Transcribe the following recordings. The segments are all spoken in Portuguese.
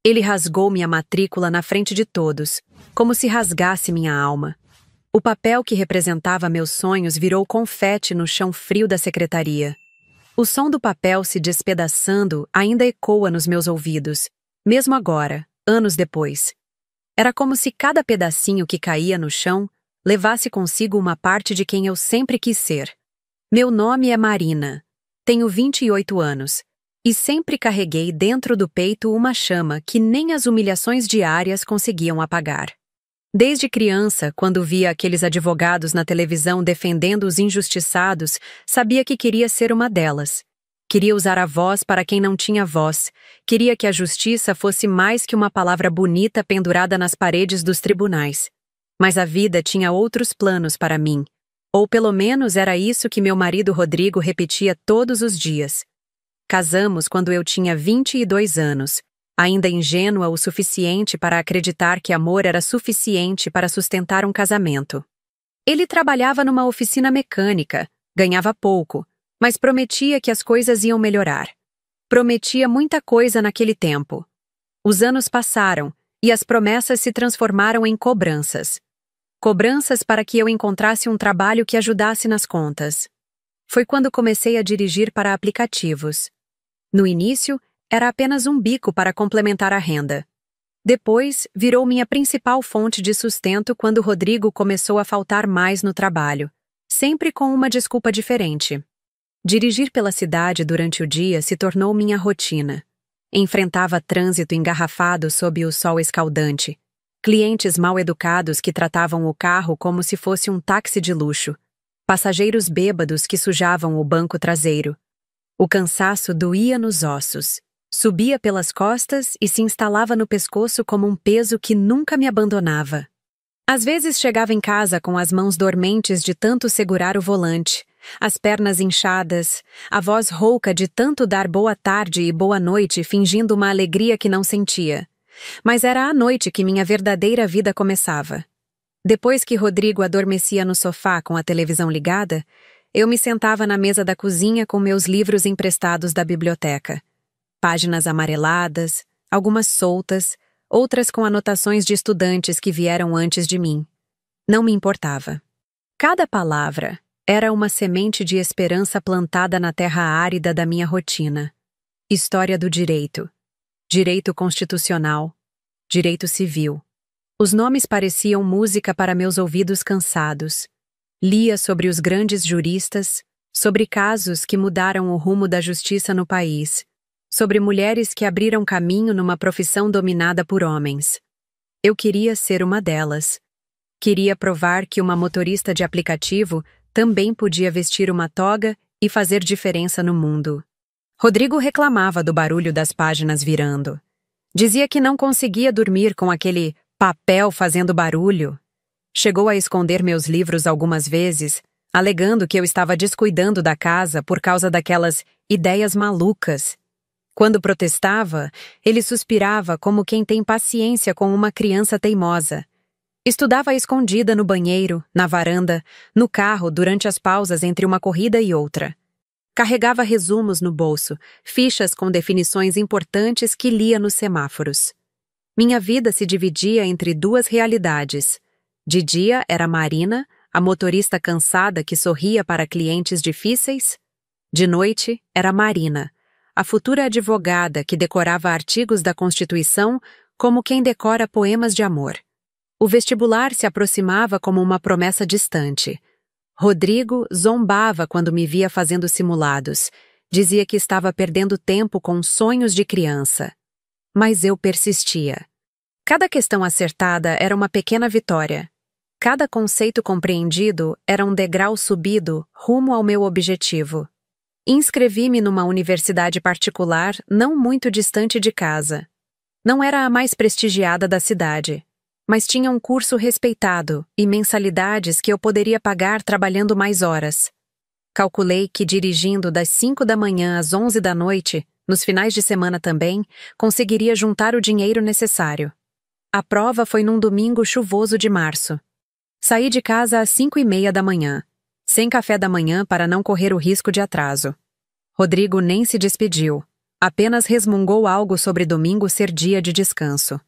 Ele rasgou minha matrícula na frente de todos, como se rasgasse minha alma. O papel que representava meus sonhos virou confete no chão frio da secretaria. O som do papel se despedaçando ainda ecoa nos meus ouvidos, mesmo agora, anos depois. Era como se cada pedacinho que caía no chão levasse consigo uma parte de quem eu sempre quis ser. Meu nome é Marina. Tenho 28 anos. E sempre carreguei dentro do peito uma chama que nem as humilhações diárias conseguiam apagar. Desde criança, quando via aqueles advogados na televisão defendendo os injustiçados, sabia que queria ser uma delas. Queria usar a voz para quem não tinha voz. Queria que a justiça fosse mais que uma palavra bonita pendurada nas paredes dos tribunais. Mas a vida tinha outros planos para mim. Ou pelo menos era isso que meu marido Rodrigo repetia todos os dias. Casamos quando eu tinha 22 anos, ainda ingênua o suficiente para acreditar que amor era suficiente para sustentar um casamento. Ele trabalhava numa oficina mecânica, ganhava pouco, mas prometia que as coisas iam melhorar. Prometia muita coisa naquele tempo. Os anos passaram e as promessas se transformaram em cobranças. Cobranças para que eu encontrasse um trabalho que ajudasse nas contas. Foi quando comecei a dirigir para aplicativos. No início, era apenas um bico para complementar a renda. Depois, virou minha principal fonte de sustento quando Rodrigo começou a faltar mais no trabalho, sempre com uma desculpa diferente. Dirigir pela cidade durante o dia se tornou minha rotina. Enfrentava trânsito engarrafado sob o sol escaldante, clientes mal educados que tratavam o carro como se fosse um táxi de luxo, passageiros bêbados que sujavam o banco traseiro. O cansaço doía nos ossos, subia pelas costas e se instalava no pescoço como um peso que nunca me abandonava. Às vezes chegava em casa com as mãos dormentes de tanto segurar o volante, as pernas inchadas, a voz rouca de tanto dar boa tarde e boa noite fingindo uma alegria que não sentia. Mas era à noite que minha verdadeira vida começava. Depois que Rodrigo adormecia no sofá com a televisão ligada, eu me sentava na mesa da cozinha com meus livros emprestados da biblioteca. Páginas amareladas, algumas soltas, outras com anotações de estudantes que vieram antes de mim. Não me importava. Cada palavra era uma semente de esperança plantada na terra árida da minha rotina. História do direito. Direito constitucional. Direito civil. Os nomes pareciam música para meus ouvidos cansados. Lia sobre os grandes juristas, sobre casos que mudaram o rumo da justiça no país, sobre mulheres que abriram caminho numa profissão dominada por homens. Eu queria ser uma delas. Queria provar que uma motorista de aplicativo também podia vestir uma toga e fazer diferença no mundo. Rodrigo reclamava do barulho das páginas virando. Dizia que não conseguia dormir com aquele papel fazendo barulho. Chegou a esconder meus livros algumas vezes, alegando que eu estava descuidando da casa por causa daquelas ideias malucas. Quando protestava, ele suspirava como quem tem paciência com uma criança teimosa. Estudava escondida no banheiro, na varanda, no carro durante as pausas entre uma corrida e outra. Carregava resumos no bolso, fichas com definições importantes que lia nos semáforos. Minha vida se dividia entre duas realidades. De dia era Marina, a motorista cansada que sorria para clientes difíceis. De noite era Marina, a futura advogada que decorava artigos da Constituição como quem decora poemas de amor. O vestibular se aproximava como uma promessa distante. Rodrigo zombava quando me via fazendo simulados. Dizia que estava perdendo tempo com sonhos de criança. Mas eu persistia. Cada questão acertada era uma pequena vitória. Cada conceito compreendido era um degrau subido rumo ao meu objetivo. Inscrevi-me numa universidade particular não muito distante de casa. Não era a mais prestigiada da cidade, mas tinha um curso respeitado e mensalidades que eu poderia pagar trabalhando mais horas. Calculei que dirigindo das 5 da manhã às 11 da noite, nos finais de semana também, conseguiria juntar o dinheiro necessário. A prova foi num domingo chuvoso de março. Saí de casa às 5:30 da manhã, sem café da manhã para não correr o risco de atraso. Rodrigo nem se despediu. Apenas resmungou algo sobre domingo ser dia de descanso.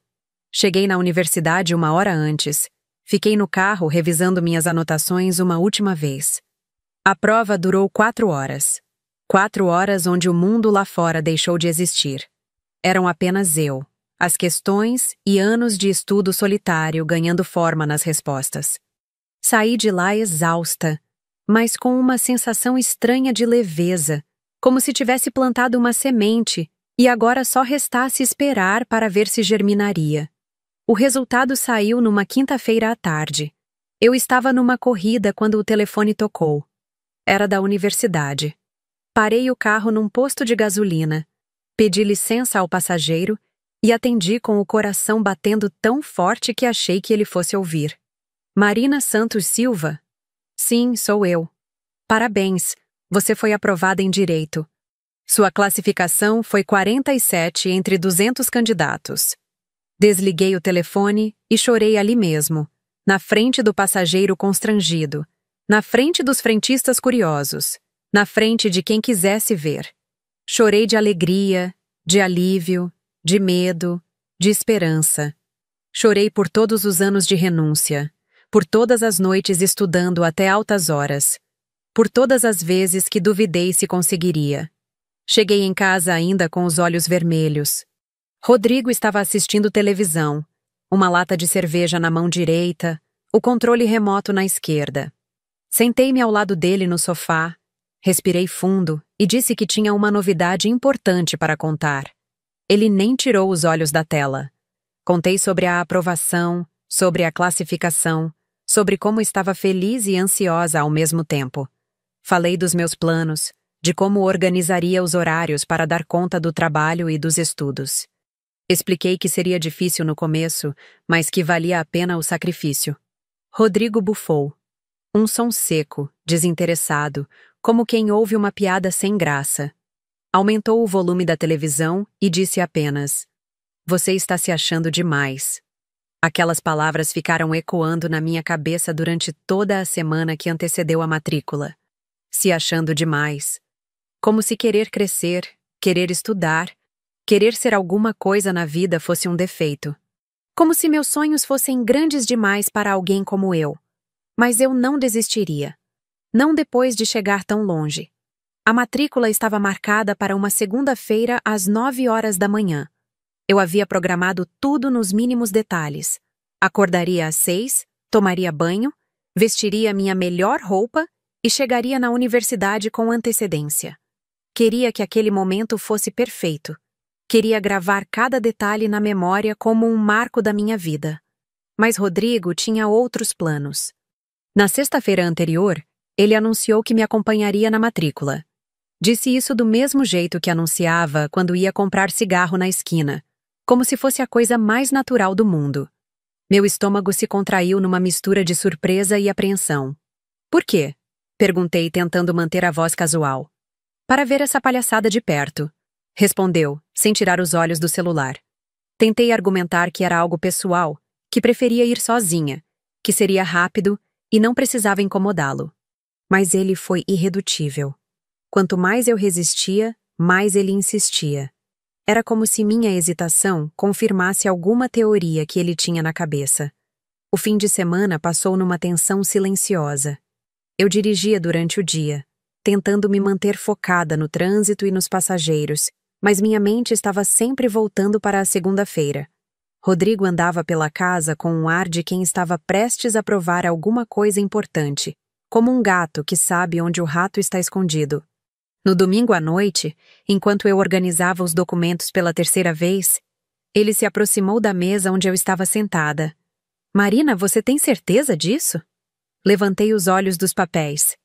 Cheguei na universidade 1 hora antes. Fiquei no carro revisando minhas anotações uma última vez. A prova durou 4 horas. 4 horas onde o mundo lá fora deixou de existir. Eram apenas eu, as questões e anos de estudo solitário ganhando forma nas respostas. Saí de lá exausta, mas com uma sensação estranha de leveza, como se tivesse plantado uma semente e agora só restasse esperar para ver se germinaria. O resultado saiu numa quinta-feira à tarde. Eu estava numa corrida quando o telefone tocou. Era da universidade. Parei o carro num posto de gasolina, pedi licença ao passageiro e atendi com o coração batendo tão forte que achei que ele fosse ouvir. Marina Santos Silva? Sim, sou eu. Parabéns, você foi aprovada em Direito. Sua classificação foi 47 entre 200 candidatos. Desliguei o telefone e chorei ali mesmo, na frente do passageiro constrangido, na frente dos frentistas curiosos, na frente de quem quisesse ver. Chorei de alegria, de alívio, de medo, de esperança. Chorei por todos os anos de renúncia, por todas as noites estudando até altas horas, por todas as vezes que duvidei se conseguiria. Cheguei em casa ainda com os olhos vermelhos. Rodrigo estava assistindo televisão, uma lata de cerveja na mão direita, o controle remoto na esquerda. Sentei-me ao lado dele no sofá, respirei fundo e disse que tinha uma novidade importante para contar. Ele nem tirou os olhos da tela. Contei sobre a aprovação, sobre a classificação, sobre como estava feliz e ansiosa ao mesmo tempo. Falei dos meus planos, de como organizaria os horários para dar conta do trabalho e dos estudos. Expliquei que seria difícil no começo, mas que valia a pena o sacrifício. Rodrigo bufou. Um som seco, desinteressado, como quem ouve uma piada sem graça. Aumentou o volume da televisão e disse apenas: "Você está se achando demais." Aquelas palavras ficaram ecoando na minha cabeça durante toda a semana que antecedeu a matrícula. Se achando demais. Como se querer crescer, querer estudar, querer ser alguma coisa na vida fosse um defeito. Como se meus sonhos fossem grandes demais para alguém como eu. Mas eu não desistiria. Não depois de chegar tão longe. A matrícula estava marcada para uma segunda-feira às 9 horas da manhã. Eu havia programado tudo nos mínimos detalhes. Acordaria às 6, tomaria banho, vestiria minha melhor roupa e chegaria na universidade com antecedência. Queria que aquele momento fosse perfeito. Queria gravar cada detalhe na memória como um marco da minha vida. Mas Rodrigo tinha outros planos. Na sexta-feira anterior, ele anunciou que me acompanharia na matrícula. Disse isso do mesmo jeito que anunciava quando ia comprar cigarro na esquina, como se fosse a coisa mais natural do mundo. Meu estômago se contraiu numa mistura de surpresa e apreensão. "Por quê?" perguntei, tentando manter a voz casual. "Para ver essa palhaçada de perto", respondeu, sem tirar os olhos do celular. Tentei argumentar que era algo pessoal, que preferia ir sozinha, que seria rápido e não precisava incomodá-lo. Mas ele foi irredutível. Quanto mais eu resistia, mais ele insistia. Era como se minha hesitação confirmasse alguma teoria que ele tinha na cabeça. O fim de semana passou numa tensão silenciosa. Eu dirigia durante o dia, tentando me manter focada no trânsito e nos passageiros, mas minha mente estava sempre voltando para a segunda-feira. Rodrigo andava pela casa com um ar de quem estava prestes a provar alguma coisa importante, como um gato que sabe onde o rato está escondido. No domingo à noite, enquanto eu organizava os documentos pela terceira vez, ele se aproximou da mesa onde eu estava sentada. "Marina, você tem certeza disso?" Levantei os olhos dos papéis.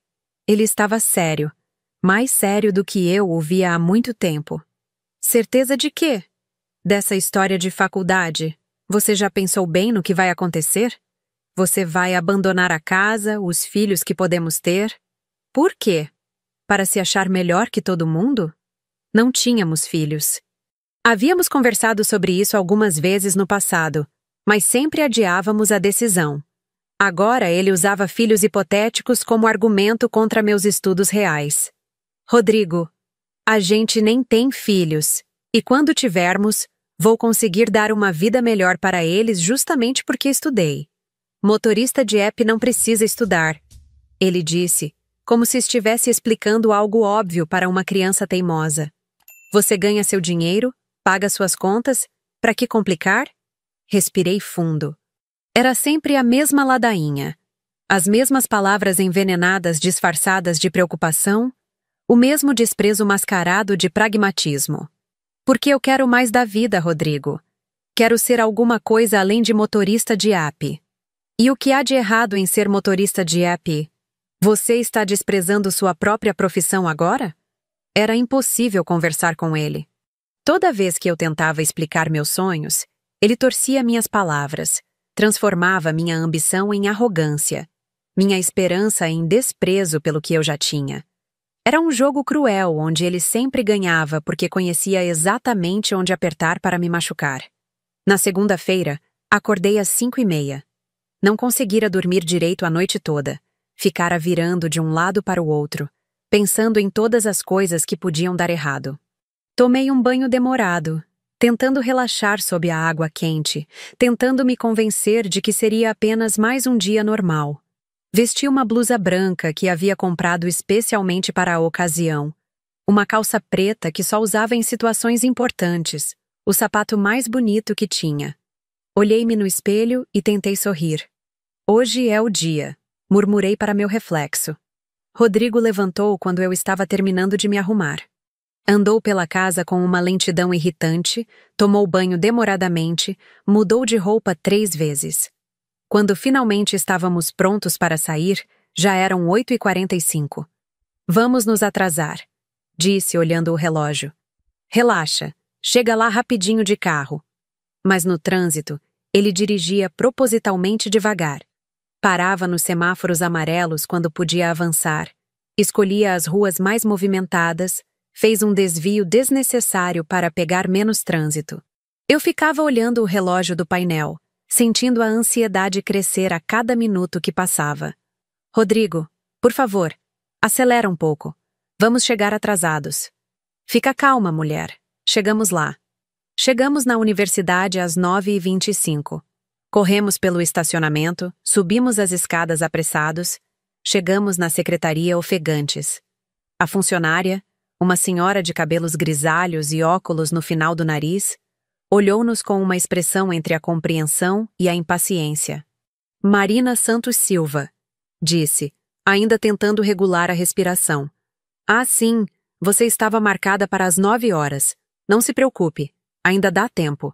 Ele estava sério, mais sério do que eu o via há muito tempo. "Certeza de quê? Dessa história de faculdade? Você já pensou bem no que vai acontecer? Você vai abandonar a casa, os filhos que podemos ter? Por quê? Para se achar melhor que todo mundo?" Não tínhamos filhos. Havíamos conversado sobre isso algumas vezes no passado, mas sempre adiávamos a decisão. Agora ele usava filhos hipotéticos como argumento contra meus estudos reais. "Rodrigo, A gente nem tem filhos. E quando tivermos, vou conseguir dar uma vida melhor para eles justamente porque estudei. Motorista de app não precisa estudar. Ele disse, como se estivesse explicando algo óbvio para uma criança teimosa. Você ganha seu dinheiro, paga suas contas, para que complicar? Respirei fundo. Era sempre a mesma ladainha. As mesmas palavras envenenadas disfarçadas de preocupação, o mesmo desprezo mascarado de pragmatismo. Porque eu quero mais da vida, Rodrigo. Quero ser alguma coisa além de motorista de app. E o que há de errado em ser motorista de app? Você está desprezando sua própria profissão agora? Era impossível conversar com ele. Toda vez que eu tentava explicar meus sonhos, ele torcia minhas palavras, transformava minha ambição em arrogância, minha esperança em desprezo pelo que eu já tinha. Era um jogo cruel onde ele sempre ganhava porque conhecia exatamente onde apertar para me machucar. Na segunda-feira, acordei às 5:30. Não conseguira dormir direito a noite toda. Ficara virando de um lado para o outro, pensando em todas as coisas que podiam dar errado. Tomei um banho demorado, tentando relaxar sob a água quente, tentando me convencer de que seria apenas mais um dia normal. Vesti uma blusa branca que havia comprado especialmente para a ocasião, uma calça preta que só usava em situações importantes, o sapato mais bonito que tinha. Olhei-me no espelho e tentei sorrir. Hoje é o dia, murmurei para meu reflexo. Rodrigo levantou quando eu estava terminando de me arrumar. Andou pela casa com uma lentidão irritante, tomou banho demoradamente, mudou de roupa 3 vezes. Quando finalmente estávamos prontos para sair, já eram 8:45. Vamos nos atrasar, disse olhando o relógio. Relaxa, chega lá rapidinho de carro. Mas no trânsito, ele dirigia propositalmente devagar. Parava nos semáforos amarelos quando podia avançar, escolhia as ruas mais movimentadas, fez um desvio desnecessário para pegar menos trânsito. Eu ficava olhando o relógio do painel, sentindo a ansiedade crescer a cada minuto que passava. Rodrigo, por favor, acelera um pouco. Vamos chegar atrasados. Fica calma, mulher. Chegamos lá. Chegamos na universidade às 9:25. Corremos pelo estacionamento, subimos as escadas apressados, chegamos na secretaria ofegantes. A funcionária, uma senhora de cabelos grisalhos e óculos no final do nariz, olhou-nos com uma expressão entre a compreensão e a impaciência. Marina Santos Silva, disse, ainda tentando regular a respiração. Ah, sim, você estava marcada para as 9 horas. Não se preocupe, ainda dá tempo.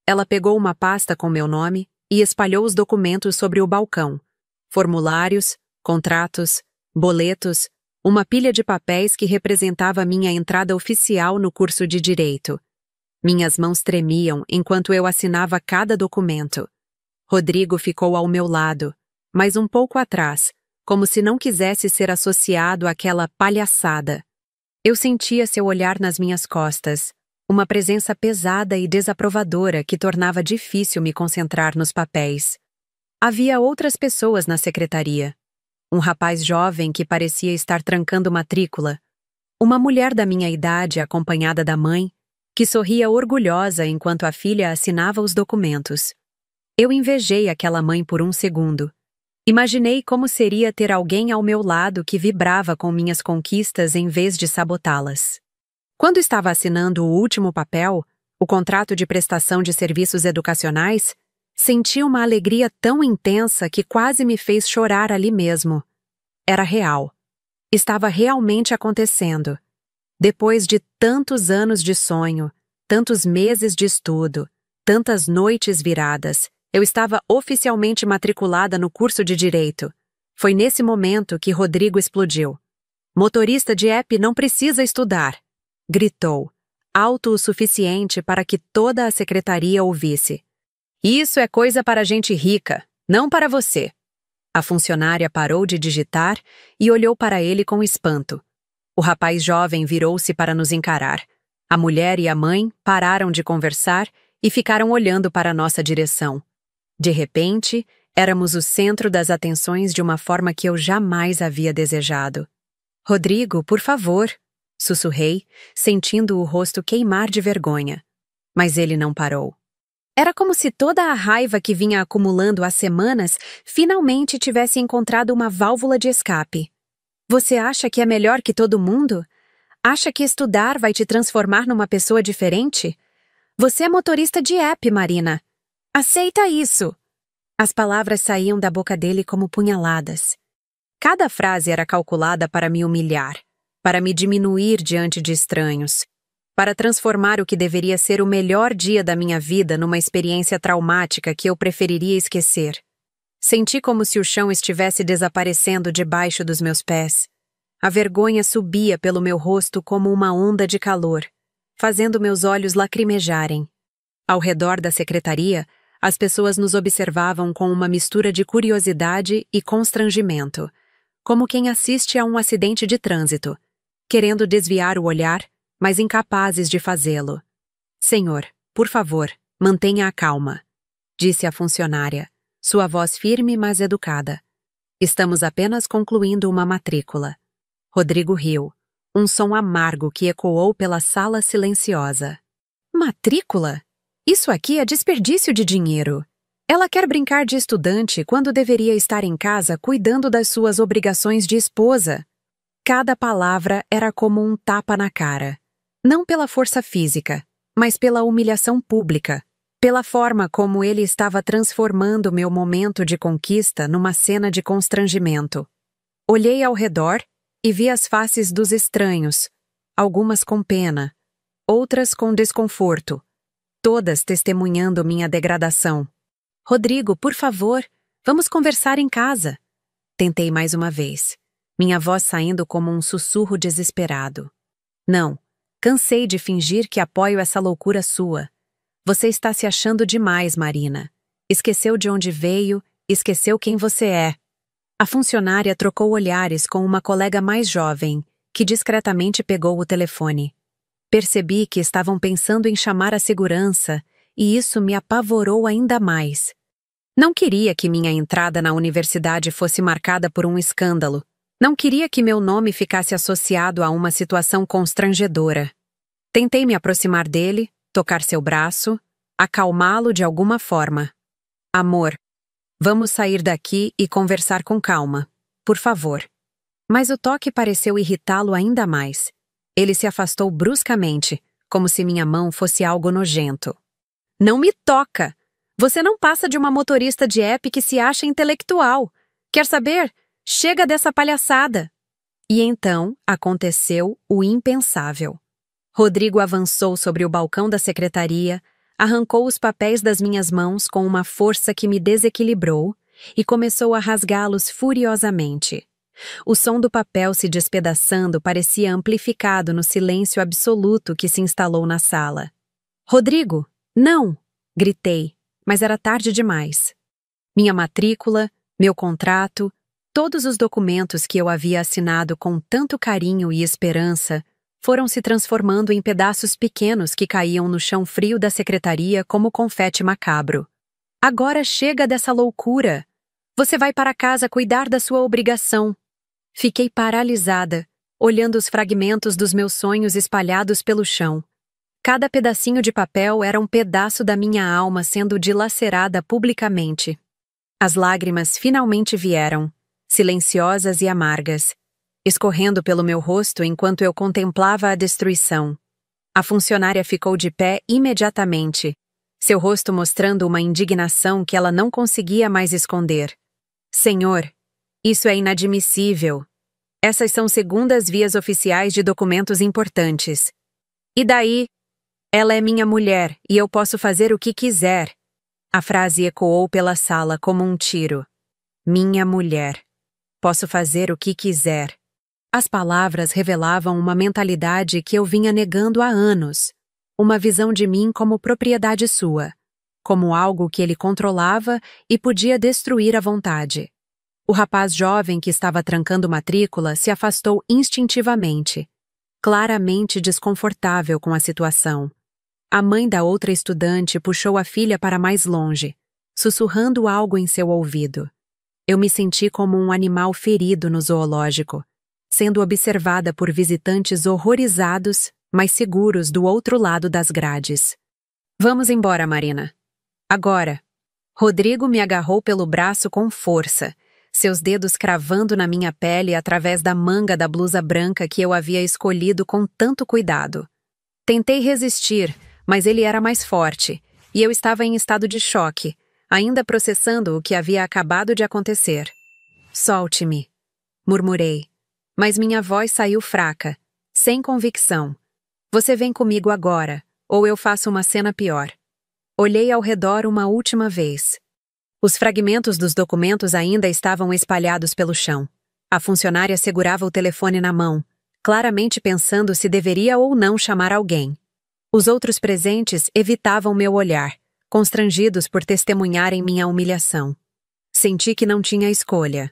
Ela pegou uma pasta com meu nome e espalhou os documentos sobre o balcão. Formulários, contratos, boletos, uma pilha de papéis que representava minha entrada oficial no curso de Direito. Minhas mãos tremiam enquanto eu assinava cada documento. Rodrigo ficou ao meu lado, mas um pouco atrás, como se não quisesse ser associado àquela palhaçada. Eu sentia seu olhar nas minhas costas, uma presença pesada e desaprovadora que tornava difícil me concentrar nos papéis. Havia outras pessoas na secretaria. Um rapaz jovem que parecia estar trancando matrícula. Uma mulher da minha idade acompanhada da mãe, que sorria orgulhosa enquanto a filha assinava os documentos. Eu invejei aquela mãe por um segundo. Imaginei como seria ter alguém ao meu lado que vibrava com minhas conquistas em vez de sabotá-las. Quando estava assinando o último papel, o contrato de prestação de serviços educacionais, senti uma alegria tão intensa que quase me fez chorar ali mesmo. Era real. Estava realmente acontecendo. Depois de tantos anos de sonho, tantos meses de estudo, tantas noites viradas, eu estava oficialmente matriculada no curso de Direito. Foi nesse momento que Rodrigo explodiu. Motorista de app não precisa estudar, gritou, alto o suficiente para que toda a secretaria ouvisse. Isso é coisa para gente rica, não para você. A funcionária parou de digitar e olhou para ele com espanto. O rapaz jovem virou-se para nos encarar. A mulher e a mãe pararam de conversar e ficaram olhando para nossa direção. De repente, éramos o centro das atenções de uma forma que eu jamais havia desejado. Rodrigo, por favor, Sussurrei, sentindo o rosto queimar de vergonha. Mas ele não parou. Era como se toda a raiva que vinha acumulando há semanas finalmente tivesse encontrado uma válvula de escape. Você acha que é melhor que todo mundo? Acha que estudar vai te transformar numa pessoa diferente? Você é motorista de app, Marina. Aceita isso! As palavras saíam da boca dele como punhaladas. Cada frase era calculada para me humilhar, para me diminuir diante de estranhos, para transformar o que deveria ser o melhor dia da minha vida numa experiência traumática que eu preferiria esquecer. Senti como se o chão estivesse desaparecendo debaixo dos meus pés. A vergonha subia pelo meu rosto como uma onda de calor, fazendo meus olhos lacrimejarem. Ao redor da secretaria, as pessoas nos observavam com uma mistura de curiosidade e constrangimento, como quem assiste a um acidente de trânsito, querendo desviar o olhar, mas incapazes de fazê-lo. Senhor, por favor, mantenha a calma, disse a funcionária, sua voz firme mas educada. Estamos apenas concluindo uma matrícula. Rodrigo riu, um som amargo que ecoou pela sala silenciosa. Matrícula? Isso aqui é desperdício de dinheiro. Ela quer brincar de estudante quando deveria estar em casa cuidando das suas obrigações de esposa. Cada palavra era como um tapa na cara. Não pela força física, mas pela humilhação pública, pela forma como ele estava transformando meu momento de conquista numa cena de constrangimento. Olhei ao redor e vi as faces dos estranhos, algumas com pena, outras com desconforto, todas testemunhando minha degradação. Rodrigo, por favor, vamos conversar em casa. Tentei mais uma vez, minha voz saindo como um sussurro desesperado. Não, cansei de fingir que apoio essa loucura sua. Você está se achando demais, Marina. Esqueceu de onde veio, esqueceu quem você é. A funcionária trocou olhares com uma colega mais jovem, que discretamente pegou o telefone. Percebi que estavam pensando em chamar a segurança, e isso me apavorou ainda mais. Não queria que minha entrada na universidade fosse marcada por um escândalo. Não queria que meu nome ficasse associado a uma situação constrangedora. Tentei me aproximar dele, tocar seu braço, acalmá-lo de alguma forma. Amor, vamos sair daqui e conversar com calma, por favor. Mas o toque pareceu irritá-lo ainda mais. Ele se afastou bruscamente, como se minha mão fosse algo nojento. Não me toca! Você não passa de uma motorista de app que se acha intelectual. Quer saber? Chega dessa palhaçada! E então aconteceu o impensável. Rodrigo avançou sobre o balcão da secretaria, arrancou os papéis das minhas mãos com uma força que me desequilibrou e começou a rasgá-los furiosamente. O som do papel se despedaçando parecia amplificado no silêncio absoluto que se instalou na sala. Rodrigo, não! Gritei, mas era tarde demais. Minha matrícula, meu contrato, todos os documentos que eu havia assinado com tanto carinho e esperança foram se transformando em pedaços pequenos que caíam no chão frio da secretaria como confete macabro. Agora chega dessa loucura! Você vai para casa cuidar da sua obrigação. Fiquei paralisada, olhando os fragmentos dos meus sonhos espalhados pelo chão. Cada pedacinho de papel era um pedaço da minha alma sendo dilacerada publicamente. As lágrimas finalmente vieram, silenciosas e amargas, escorrendo pelo meu rosto enquanto eu contemplava a destruição. A funcionária ficou de pé imediatamente, seu rosto mostrando uma indignação que ela não conseguia mais esconder. Senhor, isso é inadmissível. Essas são segundas vias oficiais de documentos importantes. E daí? Ela é minha mulher e eu posso fazer o que quiser. A frase ecoou pela sala como um tiro. Minha mulher. Posso fazer o que quiser. As palavras revelavam uma mentalidade que eu vinha negando há anos. Uma visão de mim como propriedade sua. Como algo que ele controlava e podia destruir à vontade. O rapaz jovem que estava trancando matrícula se afastou instintivamente, claramente desconfortável com a situação. A mãe da outra estudante puxou a filha para mais longe, sussurrando algo em seu ouvido. Eu me senti como um animal ferido no zoológico, sendo observada por visitantes horrorizados, mas seguros do outro lado das grades. Vamos embora, Marina. Agora. Rodrigo me agarrou pelo braço com força, seus dedos cravando na minha pele através da manga da blusa branca que eu havia escolhido com tanto cuidado. Tentei resistir, mas ele era mais forte, e eu estava em estado de choque, ainda processando o que havia acabado de acontecer. Solte-me, murmurei, mas minha voz saiu fraca, sem convicção. Você vem comigo agora, ou eu faço uma cena pior. Olhei ao redor uma última vez. Os fragmentos dos documentos ainda estavam espalhados pelo chão. A funcionária segurava o telefone na mão, claramente pensando se deveria ou não chamar alguém. Os outros presentes evitavam meu olhar, constrangidos por testemunharem minha humilhação. Senti que não tinha escolha.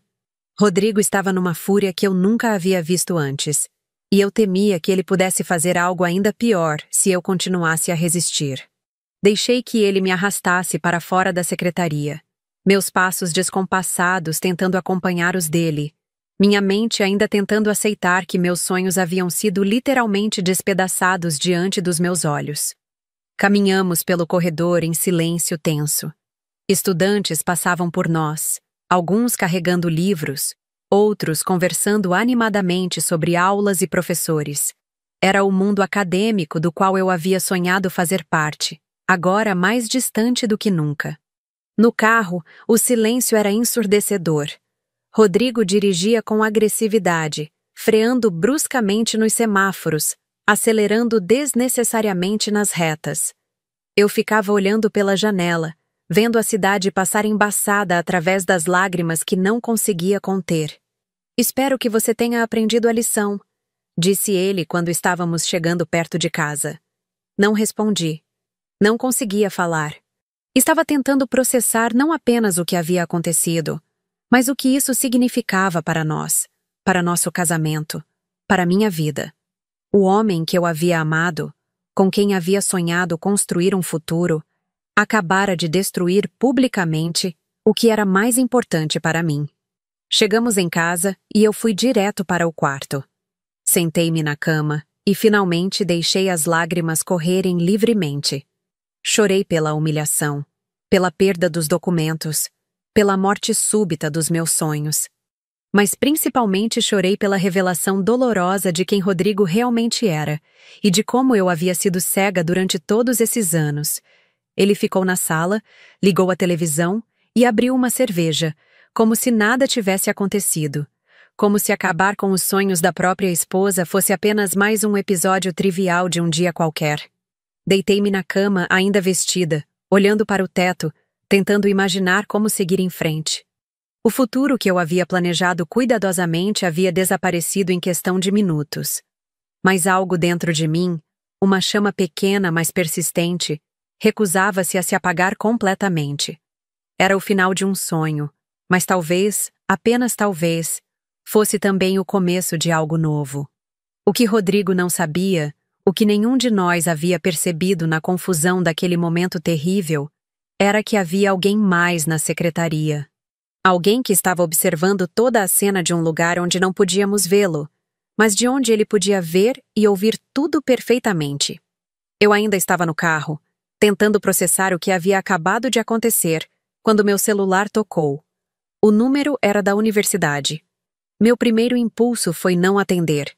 Rodrigo estava numa fúria que eu nunca havia visto antes, e eu temia que ele pudesse fazer algo ainda pior se eu continuasse a resistir. Deixei que ele me arrastasse para fora da secretaria, meus passos descompassados tentando acompanhar os dele, minha mente ainda tentando aceitar que meus sonhos haviam sido literalmente despedaçados diante dos meus olhos. Caminhamos pelo corredor em silêncio tenso. Estudantes passavam por nós, alguns carregando livros, outros conversando animadamente sobre aulas e professores. Era o mundo acadêmico do qual eu havia sonhado fazer parte, agora mais distante do que nunca. No carro, o silêncio era ensurdecedor. Rodrigo dirigia com agressividade, freando bruscamente nos semáforos, acelerando desnecessariamente nas retas. Eu ficava olhando pela janela, vendo a cidade passar embaçada através das lágrimas que não conseguia conter. Espero que você tenha aprendido a lição, disse ele quando estávamos chegando perto de casa. Não respondi. Não conseguia falar. Estava tentando processar não apenas o que havia acontecido, mas o que isso significava para nós, para nosso casamento, para minha vida. O homem que eu havia amado, com quem havia sonhado construir um futuro, acabara de destruir publicamente o que era mais importante para mim. Chegamos em casa e eu fui direto para o quarto. Sentei-me na cama e finalmente deixei as lágrimas correrem livremente. Chorei pela humilhação, pela perda dos documentos, pela morte súbita dos meus sonhos. Mas principalmente chorei pela revelação dolorosa de quem Rodrigo realmente era e de como eu havia sido cega durante todos esses anos. Ele ficou na sala, ligou a televisão e abriu uma cerveja, como se nada tivesse acontecido. Como se acabar com os sonhos da própria esposa fosse apenas mais um episódio trivial de um dia qualquer. Deitei-me na cama, ainda vestida, olhando para o teto, tentando imaginar como seguir em frente. O futuro que eu havia planejado cuidadosamente havia desaparecido em questão de minutos. Mas algo dentro de mim, uma chama pequena, mas persistente, recusava-se a se apagar completamente. Era o final de um sonho, mas talvez, apenas talvez, fosse também o começo de algo novo. O que Rodrigo não sabia, o que nenhum de nós havia percebido na confusão daquele momento terrível, era que havia alguém mais na secretaria. Alguém que estava observando toda a cena de um lugar onde não podíamos vê-lo, mas de onde ele podia ver e ouvir tudo perfeitamente. Eu ainda estava no carro, tentando processar o que havia acabado de acontecer, quando meu celular tocou. O número era da universidade. Meu primeiro impulso foi não atender.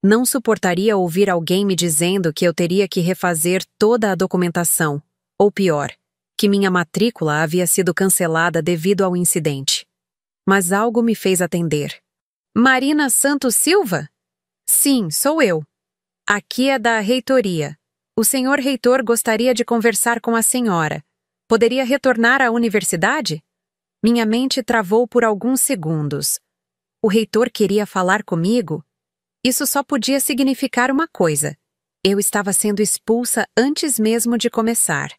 Não suportaria ouvir alguém me dizendo que eu teria que refazer toda a documentação, ou pior, que minha matrícula havia sido cancelada devido ao incidente. Mas algo me fez atender. Marina Santos Silva? Sim, sou eu. Aqui é da reitoria. O senhor reitor gostaria de conversar com a senhora. Poderia retornar à universidade? Minha mente travou por alguns segundos. O reitor queria falar comigo? Isso só podia significar uma coisa. Eu estava sendo expulsa antes mesmo de começar.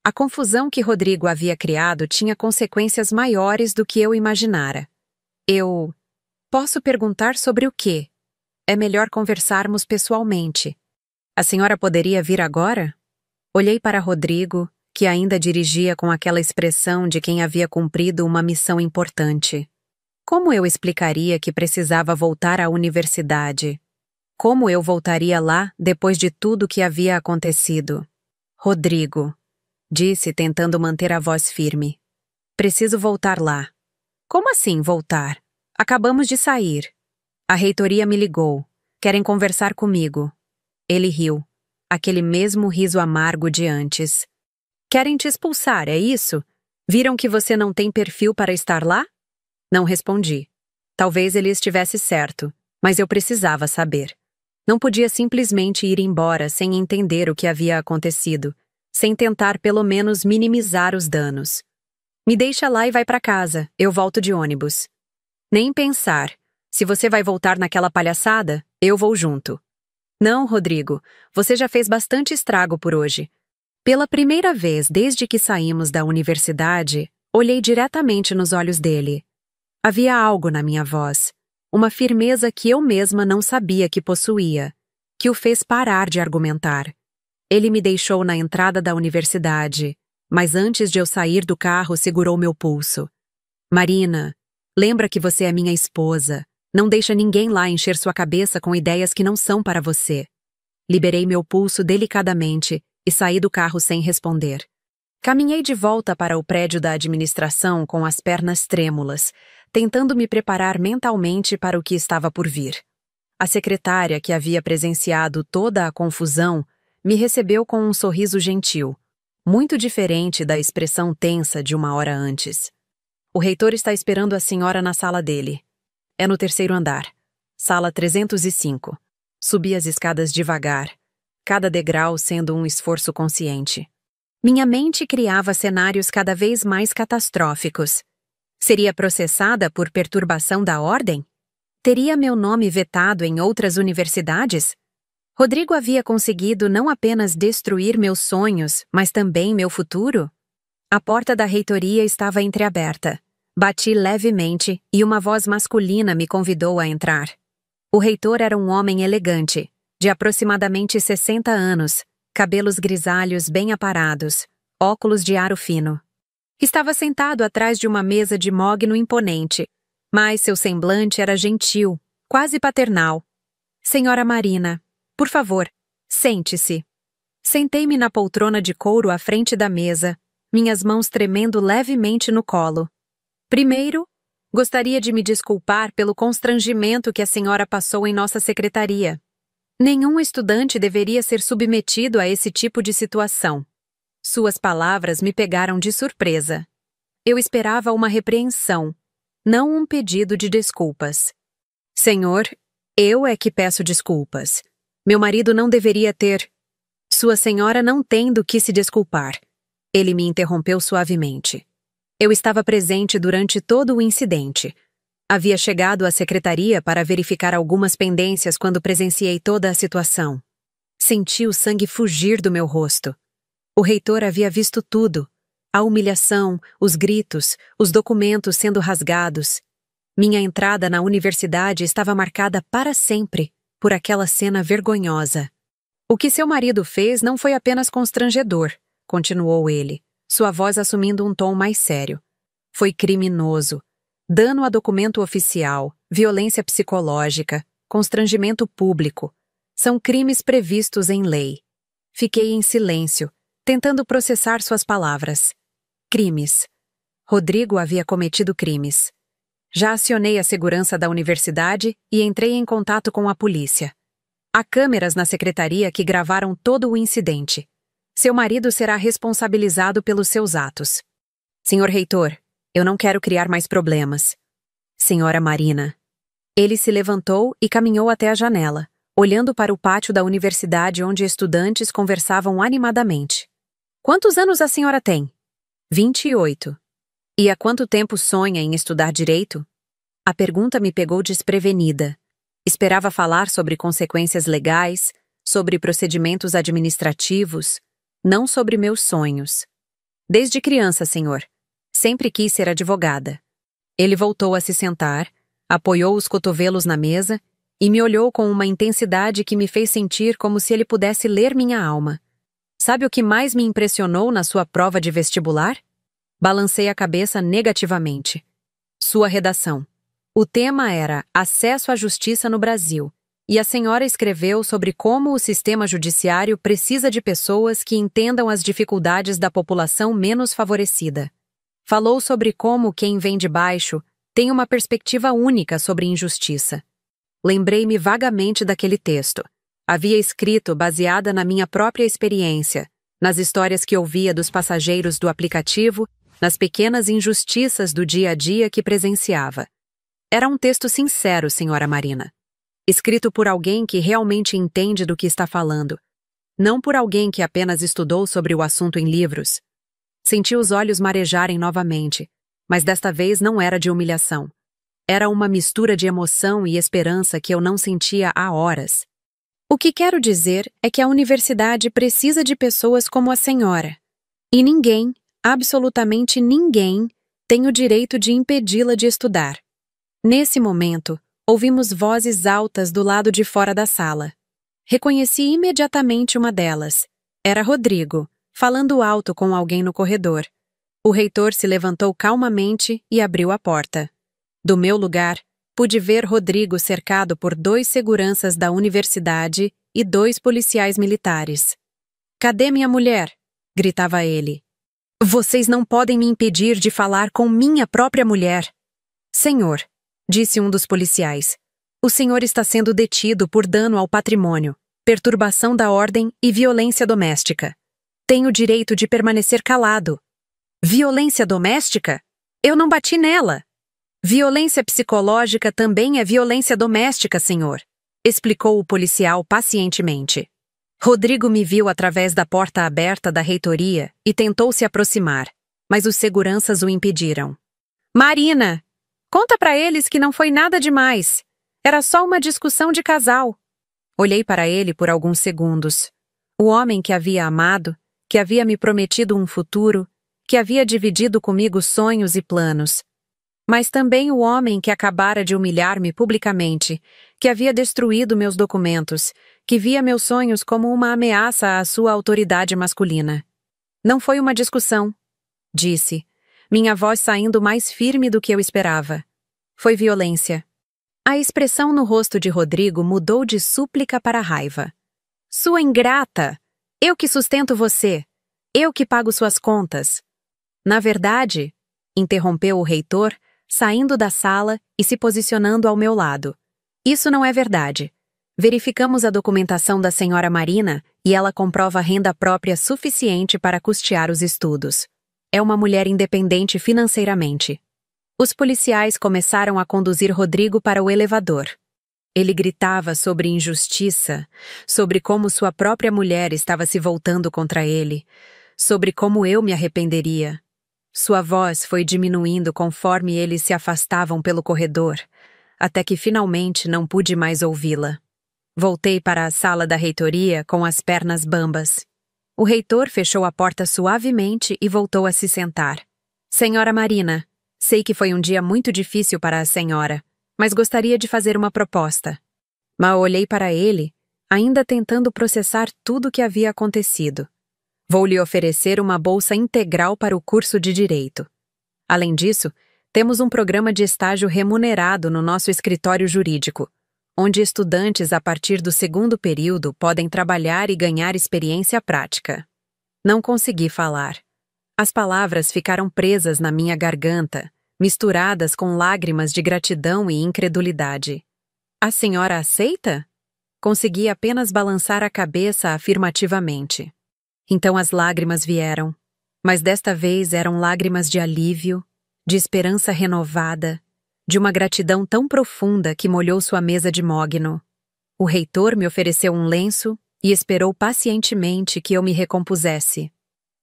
A confusão que Rodrigo havia criado tinha consequências maiores do que eu imaginara. Posso perguntar sobre o quê? É melhor conversarmos pessoalmente. A senhora poderia vir agora? Olhei para Rodrigo, que ainda dirigia com aquela expressão de quem havia cumprido uma missão importante. Como eu explicaria que precisava voltar à universidade? Como eu voltaria lá depois de tudo que havia acontecido? Rodrigo, disse tentando manter a voz firme. Preciso voltar lá. Como assim voltar? Acabamos de sair. A reitoria me ligou. Querem conversar comigo. Ele riu. Aquele mesmo riso amargo de antes. Querem te expulsar, é isso? Viram que você não tem perfil para estar lá? Não respondi. Talvez ele estivesse certo, mas eu precisava saber. Não podia simplesmente ir embora sem entender o que havia acontecido, sem tentar pelo menos minimizar os danos. Me deixa lá e vai para casa, eu volto de ônibus. Nem pensar. Se você vai voltar naquela palhaçada, eu vou junto. Não, Rodrigo, você já fez bastante estrago por hoje. Pela primeira vez desde que saímos da universidade, olhei diretamente nos olhos dele. Havia algo na minha voz, uma firmeza que eu mesma não sabia que possuía, que o fez parar de argumentar. Ele me deixou na entrada da universidade, mas antes de eu sair do carro segurou meu pulso. Marina, lembra que você é minha esposa. Não deixa ninguém lá encher sua cabeça com ideias que não são para você. Liberei meu pulso delicadamente e saí do carro sem responder. Caminhei de volta para o prédio da administração com as pernas trêmulas, tentando me preparar mentalmente para o que estava por vir. A secretária, que havia presenciado toda a confusão, me recebeu com um sorriso gentil, muito diferente da expressão tensa de uma hora antes. O reitor está esperando a senhora na sala dele. É no 3º andar. Sala 305. Subi as escadas devagar, cada degrau sendo um esforço consciente. Minha mente criava cenários cada vez mais catastróficos. Seria processada por perturbação da ordem? Teria meu nome vetado em outras universidades? Rodrigo havia conseguido não apenas destruir meus sonhos, mas também meu futuro? A porta da reitoria estava entreaberta. Bati levemente e uma voz masculina me convidou a entrar. O reitor era um homem elegante, de aproximadamente 60 anos, cabelos grisalhos bem aparados, óculos de aro fino. Estava sentado atrás de uma mesa de mogno imponente, mas seu semblante era gentil, quase paternal. Senhora Marina, por favor, sente-se. Sentei-me na poltrona de couro à frente da mesa, minhas mãos tremendo levemente no colo. Primeiro, gostaria de me desculpar pelo constrangimento que a senhora passou em nossa secretaria. Nenhum estudante deveria ser submetido a esse tipo de situação. Suas palavras me pegaram de surpresa. Eu esperava uma repreensão, não um pedido de desculpas. Senhor, eu é que peço desculpas. Meu marido não deveria ter... Sua senhora não tem do que se desculpar. Ele me interrompeu suavemente. Eu estava presente durante todo o incidente. Havia chegado à secretaria para verificar algumas pendências quando presenciei toda a situação. Senti o sangue fugir do meu rosto. O reitor havia visto tudo. A humilhação, os gritos, os documentos sendo rasgados. Minha entrada na universidade estava marcada para sempre por aquela cena vergonhosa. O que seu marido fez não foi apenas constrangedor, continuou ele, sua voz assumindo um tom mais sério. Foi criminoso. Dano a documento oficial, violência psicológica, constrangimento público. São crimes previstos em lei. Fiquei em silêncio, tentando processar suas palavras. Crimes. Rodrigo havia cometido crimes. Já acionei a segurança da universidade e entrei em contato com a polícia. Há câmeras na secretaria que gravaram todo o incidente. Seu marido será responsabilizado pelos seus atos. Senhor reitor, eu não quero criar mais problemas. Senhora Marina. Ele se levantou e caminhou até a janela, olhando para o pátio da universidade onde estudantes conversavam animadamente. Quantos anos a senhora tem? 28. E há quanto tempo sonha em estudar direito? A pergunta me pegou desprevenida. Esperava falar sobre consequências legais, sobre procedimentos administrativos, não sobre meus sonhos. Desde criança, senhor. Sempre quis ser advogada. Ele voltou a se sentar, apoiou os cotovelos na mesa e me olhou com uma intensidade que me fez sentir como se ele pudesse ler minha alma. Sabe o que mais me impressionou na sua prova de vestibular? Balancei a cabeça negativamente. Sua redação. O tema era Acesso à Justiça no Brasil, e a senhora escreveu sobre como o sistema judiciário precisa de pessoas que entendam as dificuldades da população menos favorecida. Falou sobre como quem vem de baixo tem uma perspectiva única sobre injustiça. Lembrei-me vagamente daquele texto. Havia escrito baseada na minha própria experiência, nas histórias que ouvia dos passageiros do aplicativo, nas pequenas injustiças do dia a dia que presenciava. Era um texto sincero, senhora Marina. Escrito por alguém que realmente entende do que está falando, não por alguém que apenas estudou sobre o assunto em livros. Senti os olhos marejarem novamente, mas desta vez não era de humilhação. Era uma mistura de emoção e esperança que eu não sentia há horas. O que quero dizer é que a universidade precisa de pessoas como a senhora. E ninguém, absolutamente ninguém, tem o direito de impedi-la de estudar. Nesse momento, ouvimos vozes altas do lado de fora da sala. Reconheci imediatamente uma delas. Era Rodrigo, falando alto com alguém no corredor. O reitor se levantou calmamente e abriu a porta. Do meu lugar, pude ver Rodrigo cercado por 2 seguranças da universidade e 2 policiais militares. "Cadê minha mulher?" gritava ele. "Vocês não podem me impedir de falar com minha própria mulher." "Senhor", disse um dos policiais, "o senhor está sendo detido por dano ao patrimônio, perturbação da ordem e violência doméstica. Tem o direito de permanecer calado." "Violência doméstica? Eu não bati nela." "Violência psicológica também é violência doméstica, senhor", explicou o policial pacientemente. Rodrigo me viu através da porta aberta da reitoria e tentou se aproximar, mas os seguranças o impediram. "Marina, conta para eles que não foi nada demais. Era só uma discussão de casal." Olhei para ele por alguns segundos. O homem que havia amado, que havia me prometido um futuro, que havia dividido comigo sonhos e planos. Mas também o homem que acabara de humilhar-me publicamente, que havia destruído meus documentos, que via meus sonhos como uma ameaça à sua autoridade masculina. "Não foi uma discussão", disse, minha voz saindo mais firme do que eu esperava. "Foi violência." A expressão no rosto de Rodrigo mudou de súplica para raiva. "Sua ingrata! Eu que sustento você! Eu que pago suas contas!" "Na verdade", interrompeu o reitor, saindo da sala e se posicionando ao meu lado. "Isso não é verdade. Verificamos a documentação da senhora Marina e ela comprova renda própria suficiente para custear os estudos. É uma mulher independente financeiramente." Os policiais começaram a conduzir Rodrigo para o elevador. Ele gritava sobre injustiça, sobre como sua própria mulher estava se voltando contra ele, sobre como eu me arrependeria. Sua voz foi diminuindo conforme eles se afastavam pelo corredor, até que finalmente não pude mais ouvi-la. Voltei para a sala da reitoria com as pernas bambas. O reitor fechou a porta suavemente e voltou a se sentar. "Senhora Marina, sei que foi um dia muito difícil para a senhora, mas gostaria de fazer uma proposta." Mal olhei para ele, ainda tentando processar tudo o que havia acontecido. "Vou lhe oferecer uma bolsa integral para o curso de Direito. Além disso, temos um programa de estágio remunerado no nosso escritório jurídico, onde estudantes a partir do 2º período podem trabalhar e ganhar experiência prática." Não consegui falar. As palavras ficaram presas na minha garganta, misturadas com lágrimas de gratidão e incredulidade. "A senhora aceita?" Consegui apenas balançar a cabeça afirmativamente. Então as lágrimas vieram, mas desta vez eram lágrimas de alívio, de esperança renovada, de uma gratidão tão profunda que molhou sua mesa de mogno. O reitor me ofereceu um lenço e esperou pacientemente que eu me recompusesse.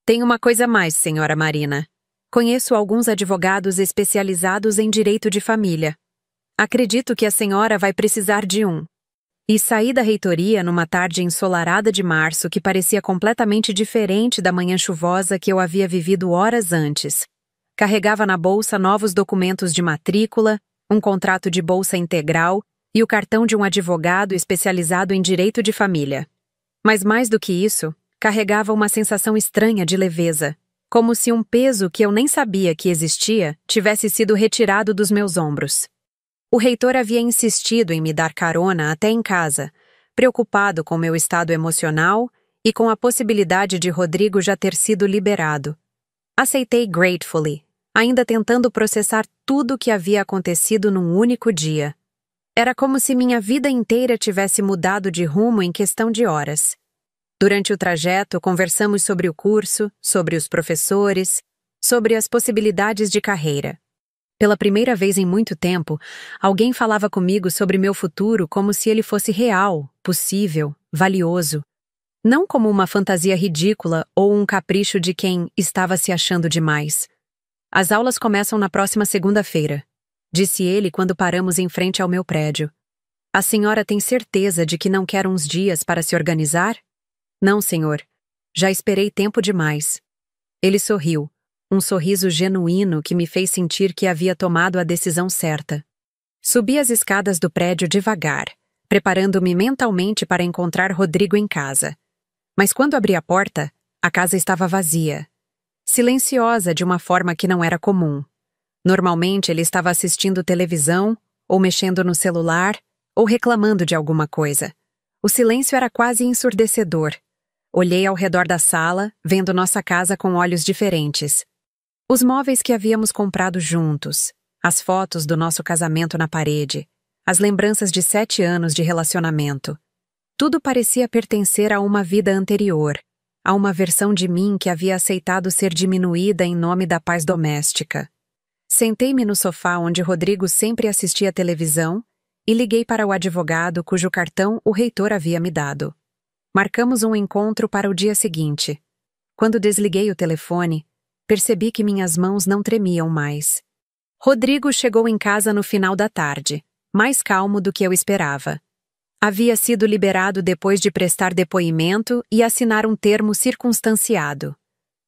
"Tem uma coisa mais, senhora Marina. Conheço alguns advogados especializados em direito de família. Acredito que a senhora vai precisar de um." E saí da reitoria numa tarde ensolarada de março que parecia completamente diferente da manhã chuvosa que eu havia vivido horas antes. Carregava na bolsa novos documentos de matrícula, um contrato de bolsa integral e o cartão de um advogado especializado em direito de família. Mas mais do que isso, carregava uma sensação estranha de leveza, como se um peso que eu nem sabia que existia tivesse sido retirado dos meus ombros. O reitor havia insistido em me dar carona até em casa, preocupado com meu estado emocional e com a possibilidade de Rodrigo já ter sido liberado. Aceitei gratefully, ainda tentando processar tudo o que havia acontecido num único dia. Era como se minha vida inteira tivesse mudado de rumo em questão de horas. Durante o trajeto, conversamos sobre o curso, sobre os professores, sobre as possibilidades de carreira. Pela primeira vez em muito tempo, alguém falava comigo sobre meu futuro como se ele fosse real, possível, valioso. Não como uma fantasia ridícula ou um capricho de quem estava se achando demais. As aulas começam na próxima segunda-feira, disse ele quando paramos em frente ao meu prédio. A senhora tem certeza de que não quer uns dias para se organizar? Não, senhor. Já esperei tempo demais. Ele sorriu, um sorriso genuíno que me fez sentir que havia tomado a decisão certa. Subi as escadas do prédio devagar, preparando-me mentalmente para encontrar Rodrigo em casa. Mas quando abri a porta, a casa estava vazia. Silenciosa de uma forma que não era comum. Normalmente ele estava assistindo televisão, ou mexendo no celular, ou reclamando de alguma coisa. O silêncio era quase ensurdecedor. Olhei ao redor da sala, vendo nossa casa com olhos diferentes. Os móveis que havíamos comprado juntos, as fotos do nosso casamento na parede, as lembranças de 7 anos de relacionamento. Tudo parecia pertencer a uma vida anterior, a uma versão de mim que havia aceitado ser diminuída em nome da paz doméstica. Sentei-me no sofá onde Rodrigo sempre assistia televisão e liguei para o advogado cujo cartão o reitor havia me dado. Marcamos um encontro para o dia seguinte. Quando desliguei o telefone, percebi que minhas mãos não tremiam mais. Rodrigo chegou em casa no final da tarde, mais calmo do que eu esperava. Havia sido liberado depois de prestar depoimento e assinar um termo circunstanciado.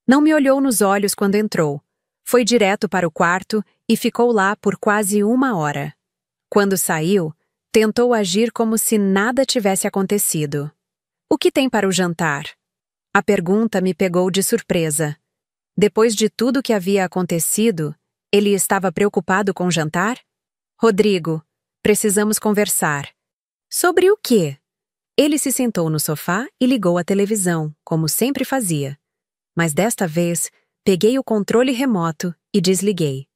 Não me olhou nos olhos quando entrou. Foi direto para o quarto e ficou lá por quase 1 hora. Quando saiu, tentou agir como se nada tivesse acontecido. O que tem para o jantar? A pergunta me pegou de surpresa. Depois de tudo que havia acontecido, ele estava preocupado com o jantar? Rodrigo, precisamos conversar. Sobre o quê? Ele se sentou no sofá e ligou a televisão, como sempre fazia. Mas desta vez, peguei o controle remoto e desliguei.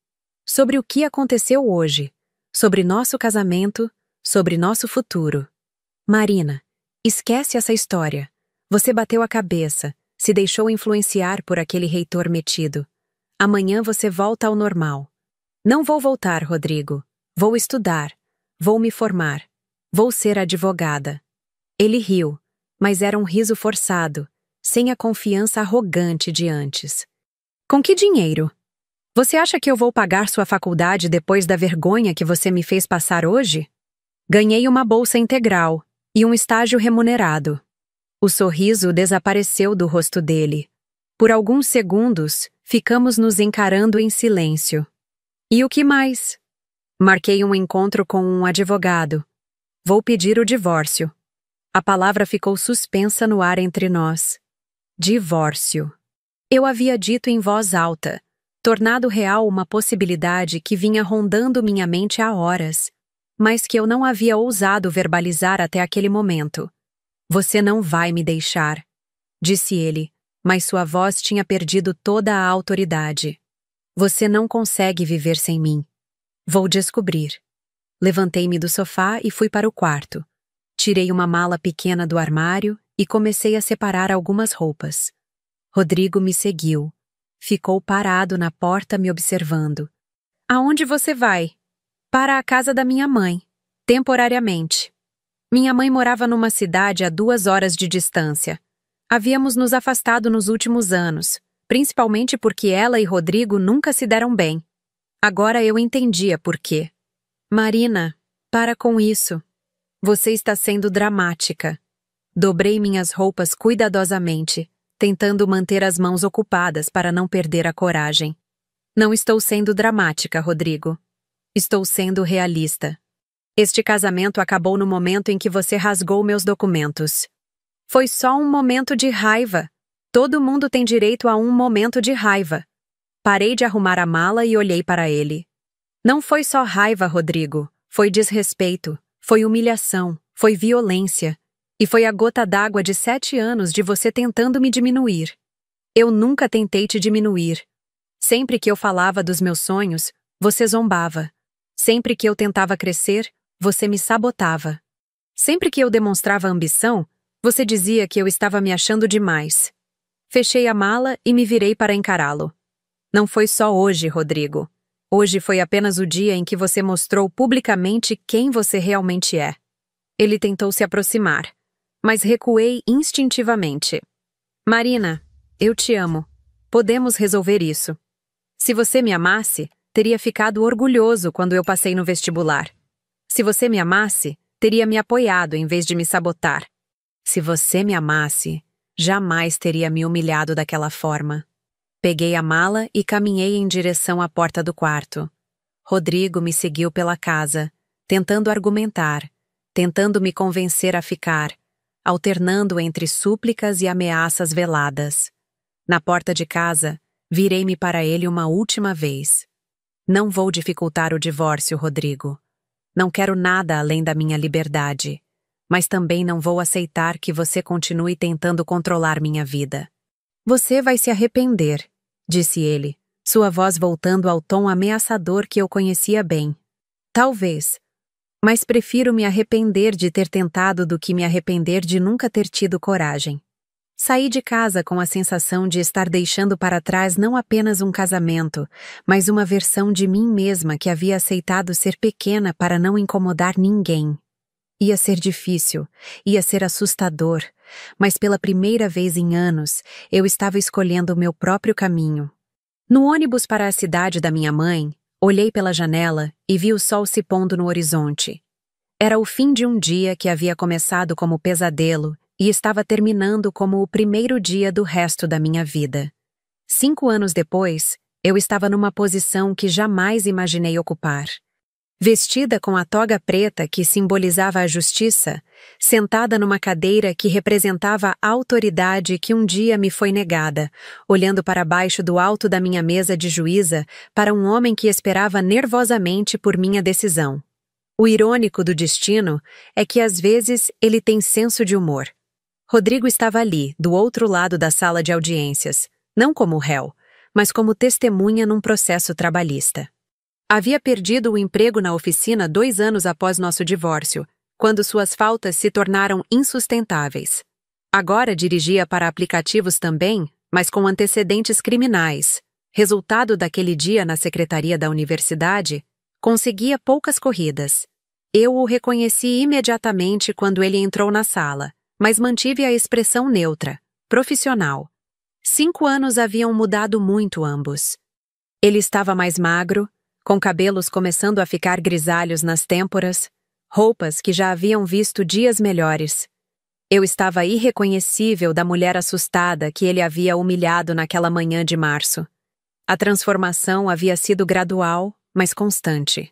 Sobre o que aconteceu hoje, sobre nosso casamento, sobre nosso futuro. Marina, esquece essa história. Você bateu a cabeça, se deixou influenciar por aquele reitor metido. Amanhã você volta ao normal. Não vou voltar, Rodrigo. Vou estudar. Vou me formar. Vou ser advogada. Ele riu, mas era um riso forçado, sem a confiança arrogante de antes. Com que dinheiro? Você acha que eu vou pagar sua faculdade depois da vergonha que você me fez passar hoje? Ganhei uma bolsa integral e um estágio remunerado. O sorriso desapareceu do rosto dele. Por alguns segundos, ficamos nos encarando em silêncio. E o que mais? Marquei um encontro com um advogado. Vou pedir o divórcio. A palavra ficou suspensa no ar entre nós. Divórcio. Eu havia dito em voz alta, tornado real uma possibilidade que vinha rondando minha mente há horas, mas que eu não havia ousado verbalizar até aquele momento. Você não vai me deixar, disse ele, mas sua voz tinha perdido toda a autoridade. Você não consegue viver sem mim. Vou descobrir. Levantei-me do sofá e fui para o quarto. Tirei uma mala pequena do armário e comecei a separar algumas roupas. Rodrigo me seguiu. Ficou parado na porta me observando. Aonde você vai? Para a casa da minha mãe, temporariamente. Minha mãe morava numa cidade a 2 horas de distância. Havíamos nos afastado nos últimos anos, principalmente porque ela e Rodrigo nunca se deram bem. Agora eu entendia por quê. Marina, para com isso. Você está sendo dramática. Dobrei minhas roupas cuidadosamente, tentando manter as mãos ocupadas para não perder a coragem. Não estou sendo dramática, Rodrigo. Estou sendo realista. Este casamento acabou no momento em que você rasgou meus documentos. Foi só um momento de raiva. Todo mundo tem direito a um momento de raiva. Parei de arrumar a mala e olhei para ele. Não foi só raiva, Rodrigo. Foi desrespeito, foi humilhação, foi violência. E foi a gota d'água de 7 anos de você tentando me diminuir. Eu nunca tentei te diminuir. Sempre que eu falava dos meus sonhos, você zombava. Sempre que eu tentava crescer, você me sabotava. Sempre que eu demonstrava ambição, você dizia que eu estava me achando demais. Fechei a mala e me virei para encará-lo. Não foi só hoje, Rodrigo. Hoje foi apenas o dia em que você mostrou publicamente quem você realmente é. Ele tentou se aproximar, mas recuei instintivamente. Marina, eu te amo. Podemos resolver isso. Se você me amasse, teria ficado orgulhoso quando eu passei no vestibular. Se você me amasse, teria me apoiado em vez de me sabotar. Se você me amasse, jamais teria me humilhado daquela forma. Peguei a mala e caminhei em direção à porta do quarto. Rodrigo me seguiu pela casa, tentando argumentar, tentando me convencer a ficar, alternando entre súplicas e ameaças veladas. Na porta de casa, virei-me para ele uma última vez. Não vou dificultar o divórcio, Rodrigo. Não quero nada além da minha liberdade, mas também não vou aceitar que você continue tentando controlar minha vida. Você vai se arrepender, disse ele, sua voz voltando ao tom ameaçador que eu conhecia bem. Talvez, mas prefiro me arrepender de ter tentado do que me arrepender de nunca ter tido coragem. Saí de casa com a sensação de estar deixando para trás não apenas um casamento, mas uma versão de mim mesma que havia aceitado ser pequena para não incomodar ninguém. Ia ser difícil, ia ser assustador, mas pela primeira vez em anos, eu estava escolhendo o meu próprio caminho. No ônibus para a cidade da minha mãe, olhei pela janela e vi o sol se pondo no horizonte. Era o fim de um dia que havia começado como pesadelo e estava terminando como o primeiro dia do resto da minha vida. 5 anos depois, eu estava numa posição que jamais imaginei ocupar. Vestida com a toga preta que simbolizava a justiça, sentada numa cadeira que representava a autoridade que um dia me foi negada, olhando para baixo do alto da minha mesa de juíza para um homem que esperava nervosamente por minha decisão. O irônico do destino é que às vezes ele tem senso de humor. Rodrigo estava ali, do outro lado da sala de audiências, não como réu, mas como testemunha num processo trabalhista. Havia perdido o emprego na oficina 2 anos após nosso divórcio, quando suas faltas se tornaram insustentáveis. Agora dirigia para aplicativos também, mas com antecedentes criminais. Resultado daquele dia na secretaria da universidade, conseguia poucas corridas. Eu o reconheci imediatamente quando ele entrou na sala, mas mantive a expressão neutra, profissional. 5 anos haviam mudado muito ambos. Ele estava mais magro, com cabelos começando a ficar grisalhos nas têmporas, roupas que já haviam visto dias melhores. Eu estava irreconhecível da mulher assustada que ele havia humilhado naquela manhã de março. A transformação havia sido gradual, mas constante.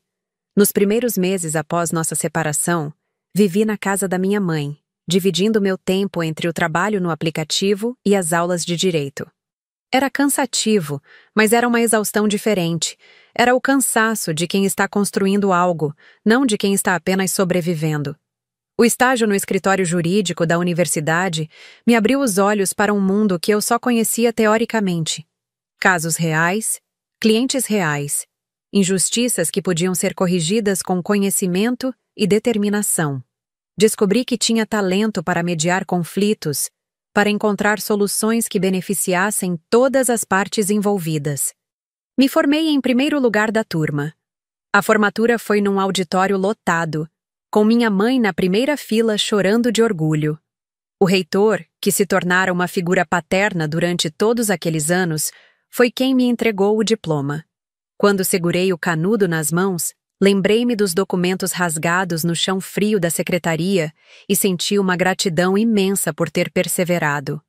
Nos primeiros meses após nossa separação, vivi na casa da minha mãe, dividindo meu tempo entre o trabalho no aplicativo e as aulas de direito. Era cansativo, mas era uma exaustão diferente. Era o cansaço de quem está construindo algo, não de quem está apenas sobrevivendo. O estágio no escritório jurídico da universidade me abriu os olhos para um mundo que eu só conhecia teoricamente. Casos reais, clientes reais, injustiças que podiam ser corrigidas com conhecimento e determinação. Descobri que tinha talento para mediar conflitos, para encontrar soluções que beneficiassem todas as partes envolvidas. Me formei em primeiro lugar da turma. A formatura foi num auditório lotado, com minha mãe na primeira fila chorando de orgulho. O reitor, que se tornara uma figura paterna durante todos aqueles anos, foi quem me entregou o diploma. Quando segurei o canudo nas mãos, lembrei-me dos documentos rasgados no chão frio da secretaria e senti uma gratidão imensa por ter perseverado.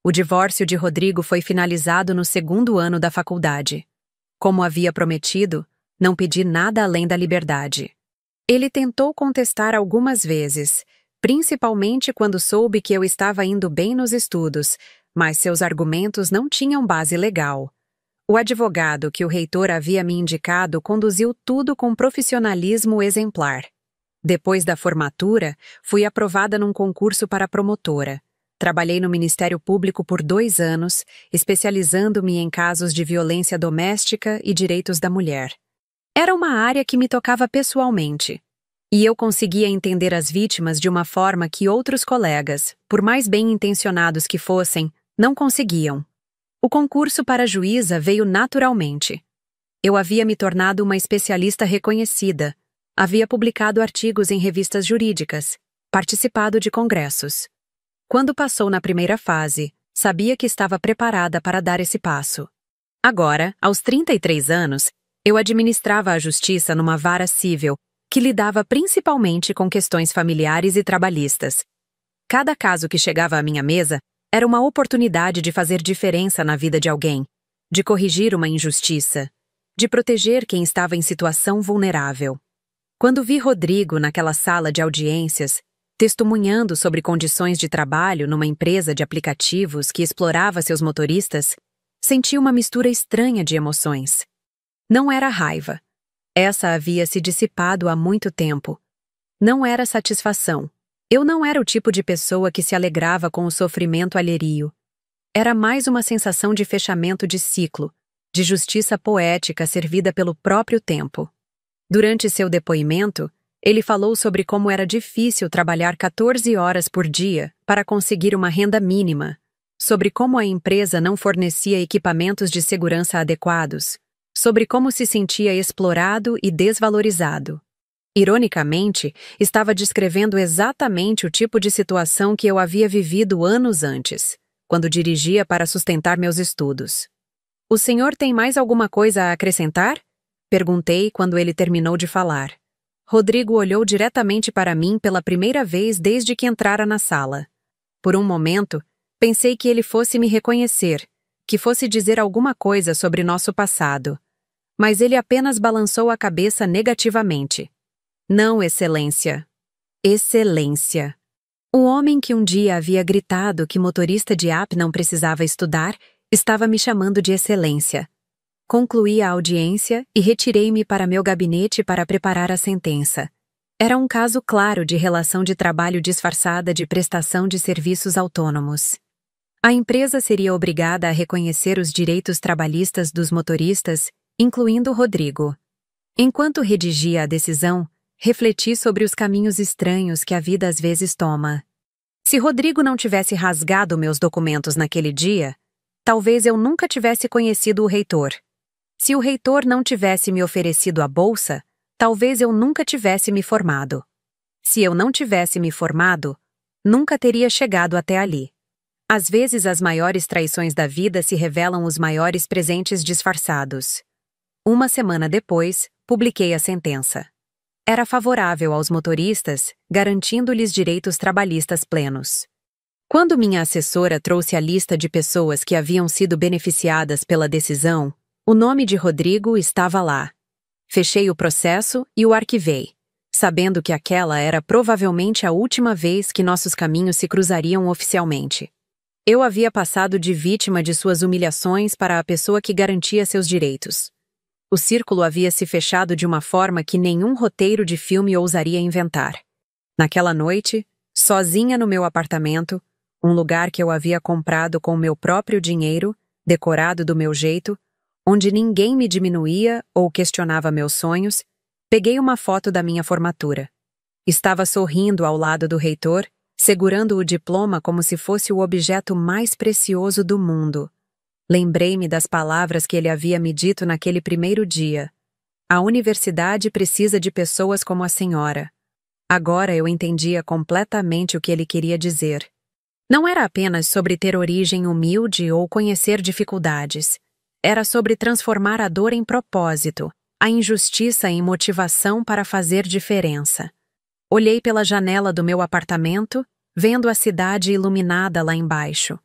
O divórcio de Rodrigo foi finalizado no 2º ano da faculdade. Como havia prometido, não pedi nada além da liberdade. Ele tentou contestar algumas vezes, principalmente quando soube que eu estava indo bem nos estudos, mas seus argumentos não tinham base legal. O advogado que o reitor havia me indicado conduziu tudo com profissionalismo exemplar. Depois da formatura, fui aprovada num concurso para promotora. Trabalhei no Ministério Público por 2 anos, especializando-me em casos de violência doméstica e direitos da mulher. Era uma área que me tocava pessoalmente. E eu conseguia entender as vítimas de uma forma que outros colegas, por mais bem-intencionados que fossem, não conseguiam. O concurso para juíza veio naturalmente. Eu havia me tornado uma especialista reconhecida, havia publicado artigos em revistas jurídicas, participado de congressos. Quando passou na primeira fase, sabia que estava preparada para dar esse passo. Agora, aos 33 anos, eu administrava a justiça numa vara civil, que lidava principalmente com questões familiares e trabalhistas. Cada caso que chegava à minha mesa era uma oportunidade de fazer diferença na vida de alguém, de corrigir uma injustiça, de proteger quem estava em situação vulnerável. Quando vi Rodrigo naquela sala de audiências, testemunhando sobre condições de trabalho numa empresa de aplicativos que explorava seus motoristas, senti uma mistura estranha de emoções. Não era raiva. Essa havia se dissipado há muito tempo. Não era satisfação. Eu não era o tipo de pessoa que se alegrava com o sofrimento alheio. Era mais uma sensação de fechamento de ciclo, de justiça poética servida pelo próprio tempo. Durante seu depoimento, ele falou sobre como era difícil trabalhar 14 horas por dia para conseguir uma renda mínima, sobre como a empresa não fornecia equipamentos de segurança adequados, sobre como se sentia explorado e desvalorizado. Ironicamente, estava descrevendo exatamente o tipo de situação que eu havia vivido anos antes, quando dirigia para sustentar meus estudos. "O senhor tem mais alguma coisa a acrescentar?" Perguntei quando ele terminou de falar. Rodrigo olhou diretamente para mim pela primeira vez desde que entrara na sala. Por um momento, pensei que ele fosse me reconhecer, que fosse dizer alguma coisa sobre nosso passado. Mas ele apenas balançou a cabeça negativamente. "Não, Excelência." Excelência. O homem que um dia havia gritado que motorista de app não precisava estudar, estava me chamando de Excelência. Concluí a audiência e retirei-me para meu gabinete para preparar a sentença. Era um caso claro de relação de trabalho disfarçada de prestação de serviços autônomos. A empresa seria obrigada a reconhecer os direitos trabalhistas dos motoristas, incluindo Rodrigo. Enquanto redigia a decisão, refleti sobre os caminhos estranhos que a vida às vezes toma. Se Rodrigo não tivesse rasgado meus documentos naquele dia, talvez eu nunca tivesse conhecido o reitor. Se o reitor não tivesse me oferecido a bolsa, talvez eu nunca tivesse me formado. Se eu não tivesse me formado, nunca teria chegado até ali. Às vezes as maiores traições da vida se revelam os maiores presentes disfarçados. Uma semana depois, publiquei a sentença. Era favorável aos motoristas, garantindo-lhes direitos trabalhistas plenos. Quando minha assessora trouxe a lista de pessoas que haviam sido beneficiadas pela decisão, o nome de Rodrigo estava lá. Fechei o processo e o arquivei, sabendo que aquela era provavelmente a última vez que nossos caminhos se cruzariam oficialmente. Eu havia passado de vítima de suas humilhações para a pessoa que garantia seus direitos. O círculo havia se fechado de uma forma que nenhum roteiro de filme ousaria inventar. Naquela noite, sozinha no meu apartamento, um lugar que eu havia comprado com o meu próprio dinheiro, decorado do meu jeito, onde ninguém me diminuía ou questionava meus sonhos, peguei uma foto da minha formatura. Estava sorrindo ao lado do reitor, segurando o diploma como se fosse o objeto mais precioso do mundo. Lembrei-me das palavras que ele havia me dito naquele primeiro dia. A universidade precisa de pessoas como a senhora. Agora eu entendia completamente o que ele queria dizer. Não era apenas sobre ter origem humilde ou conhecer dificuldades. Era sobre transformar a dor em propósito, a injustiça em motivação para fazer diferença. Olhei pela janela do meu apartamento, vendo a cidade iluminada lá embaixo.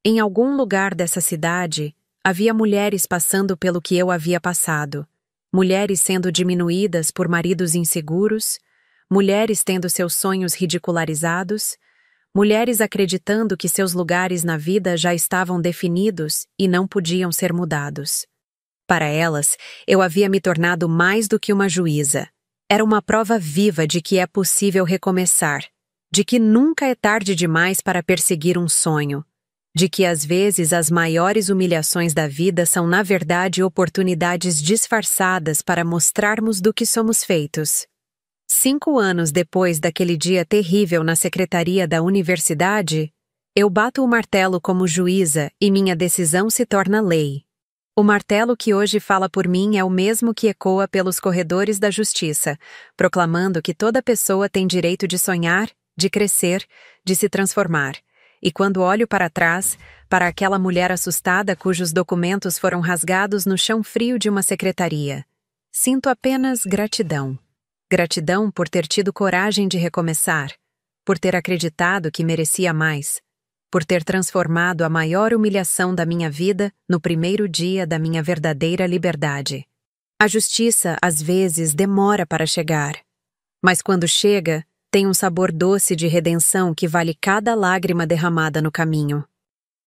Em algum lugar dessa cidade, havia mulheres passando pelo que eu havia passado. Mulheres sendo diminuídas por maridos inseguros, mulheres tendo seus sonhos ridicularizados, mulheres acreditando que seus lugares na vida já estavam definidos e não podiam ser mudados. Para elas, eu havia me tornado mais do que uma juíza. Era uma prova viva de que é possível recomeçar, de que nunca é tarde demais para perseguir um sonho, de que às vezes as maiores humilhações da vida são na verdade oportunidades disfarçadas para mostrarmos do que somos feitos. 5 anos depois daquele dia terrível na secretaria da universidade, eu bato o martelo como juíza e minha decisão se torna lei. O martelo que hoje fala por mim é o mesmo que ecoa pelos corredores da justiça, proclamando que toda pessoa tem direito de sonhar, de crescer, de se transformar. E quando olho para trás, para aquela mulher assustada cujos documentos foram rasgados no chão frio de uma secretaria, sinto apenas gratidão. Gratidão por ter tido coragem de recomeçar, por ter acreditado que merecia mais, por ter transformado a maior humilhação da minha vida no primeiro dia da minha verdadeira liberdade. A justiça, às vezes, demora para chegar, mas quando chega, tem um sabor doce de redenção que vale cada lágrima derramada no caminho.